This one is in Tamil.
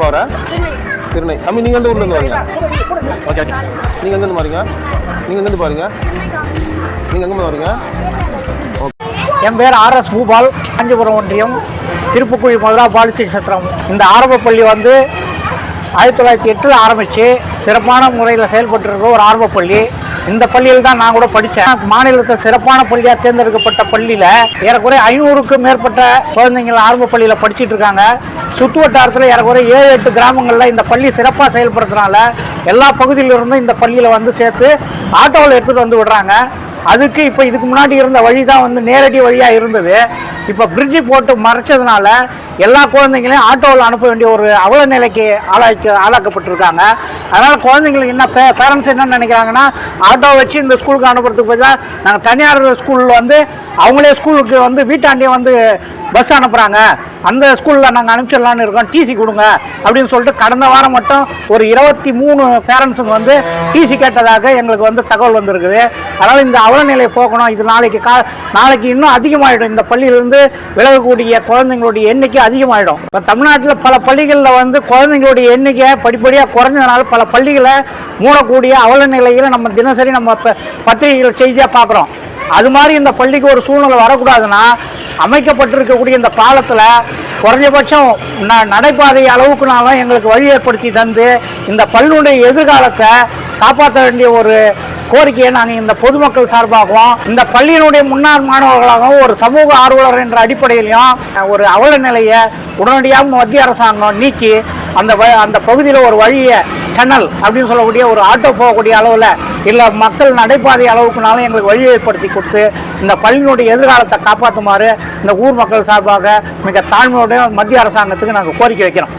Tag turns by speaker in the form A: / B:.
A: போகிற திருநை. அம்மி நீங்கள் எந்த ஊர்லேருந்து வரீங்க? Okay okay. நீங்கள் எங்கேருந்து வரீங்க? நீங்கள் எங்கேருந்து பாருங்க? நீங்கள் எங்கே வரீங்க? ஓகே.
B: என் பேர் ஆர்எஸ் பூபால், காஞ்சிபுரம் ஒன்றியம் திருப்புக்குழி முதலா பாலிசி சத்திரம். இந்த ஆரம்ப பள்ளி வந்து 1908 ஆரம்பித்து சிறப்பான முறையில் செயல்பட்டு ஒரு ஆரம்ப பள்ளி. இந்த பள்ளியில் தான் நான் கூட படித்தேன். மாநிலத்தில் சிறப்பான பள்ளியாக தேர்ந்தெடுக்கப்பட்ட பள்ளியில் ஏறக்குறைய 500க்கும் மேற்பட்ட குழந்தைங்கள் ஆரம்ப பள்ளியில் படிச்சுட்டு இருக்காங்க. சுற்று வட்டாரத்தில் ஏறக்குறைய 7-8 கிராமங்களில் இந்த பள்ளி சிறப்பாக செயல்படுறதுனால எல்லா பகுதியிலிருந்தும் இந்த பள்ளியில் வந்து சேர்த்து ஆட்டோவில் எடுத்துகிட்டு வந்து விடுறாங்க. அதுக்கு இப்போ இதுக்கு முன்னாடி இருந்த வழி தான் வந்து நேரடி வழியாக இருந்தது. இப்போ பிரிட்ஜி போட்டு மறைச்சதுனால எல்லா குழந்தைங்களையும் ஆட்டோவில் அனுப்ப வேண்டிய ஒரு அவல நிலைக்கு ஆளாக்கப்பட்டிருக்காங்க. அதனால் குழந்தைங்களுக்கு என்ன பேரண்ட்ஸ் என்ன நினைக்கிறாங்கன்னா, ஆட்டோ வச்சு இந்த ஸ்கூலுக்கு அனுப்புறதுக்கு பதிலாக நாங்கள் தனியார் ஸ்கூலில் வந்து அவங்களே ஸ்கூலுக்கு வந்து வீட்டாண்டியே வந்து பஸ் அனுப்புகிறாங்க, அந்த ஸ்கூலில் நாங்கள் அனுப்பிச்சிடலான்னு இருக்கோம், டிசி கொடுங்க அப்படின்னு சொல்லிட்டு கடந்த வாரம் மட்டும் ஒரு 23 பேரண்ட்ஸுங்க வந்து டிசி கேட்டதாக எங்களுக்கு வந்து தகவல் வந்திருக்குது. அதனால் இந்த அவலநிலையை போக்கணும். இது நாளைக்கு இன்னும் அதிகமாகிடும். இந்த பள்ளியிலேருந்து விலகக்கூடிய குழந்தைங்களுடைய எண்ணிக்கை அதிகமாகிடும். இப்போ தமிழ்நாட்டில் பல பள்ளிகளில் வந்து குழந்தைங்களுடைய எண்ணிக்கை படிப்படியாக குறைஞ்சதுனால பல பள்ளிகளை மூடக்கூடிய அவலநிலையில் நம்ம தினசரி நம்ம பத்திரிகைகள் செய்தியாக பார்க்குறோம். அது மாதிரி இந்த பள்ளிக்கு ஒரு சூழ்நிலை வரக்கூடாதுன்னா அமைக்கப்பட்டிருக்கக்கூடிய இந்த பாலத்தில் குறைஞ்சபட்சம் நடைபாதை அளவுக்குனாலும் எங்களுக்கு வழி ஏற்படுத்தி தந்து இந்த பள்ளியுடைய எதிர்காலத்தை காப்பாற்ற வேண்டிய ஒரு கோரிக்கையை நாங்கள் இந்த பொதுமக்கள் சார்பாகவும் இந்த பள்ளியினுடைய முன்னாள் மாணவர்களாகவும் ஒரு சமூக ஆர்வலர் என்ற அடிப்படையிலையும் ஒரு அவல நிலையை உடனடியாக மத்திய அரசாங்கம் நீக்கி அந்த பகுதியில் ஒரு வழியை டனல் அப்படின்னு சொல்லக்கூடிய ஒரு ஆட்டோ போகக்கூடிய அளவில் இல்லை மக்கள் நடைபாதை அளவுக்குனாலும் எங்களுக்கு வழி ஏற்படுத்தி கொடுத்து இந்த பள்ளியினுடைய எதிர்காலத்தை காப்பாற்றுமாறு இந்த ஊர் மக்கள் சார்பாக மிக தாழ்மையோட மத்திய அரசாங்கத்துக்கு நாங்கள் கோரிக்கை வைக்கிறோம்.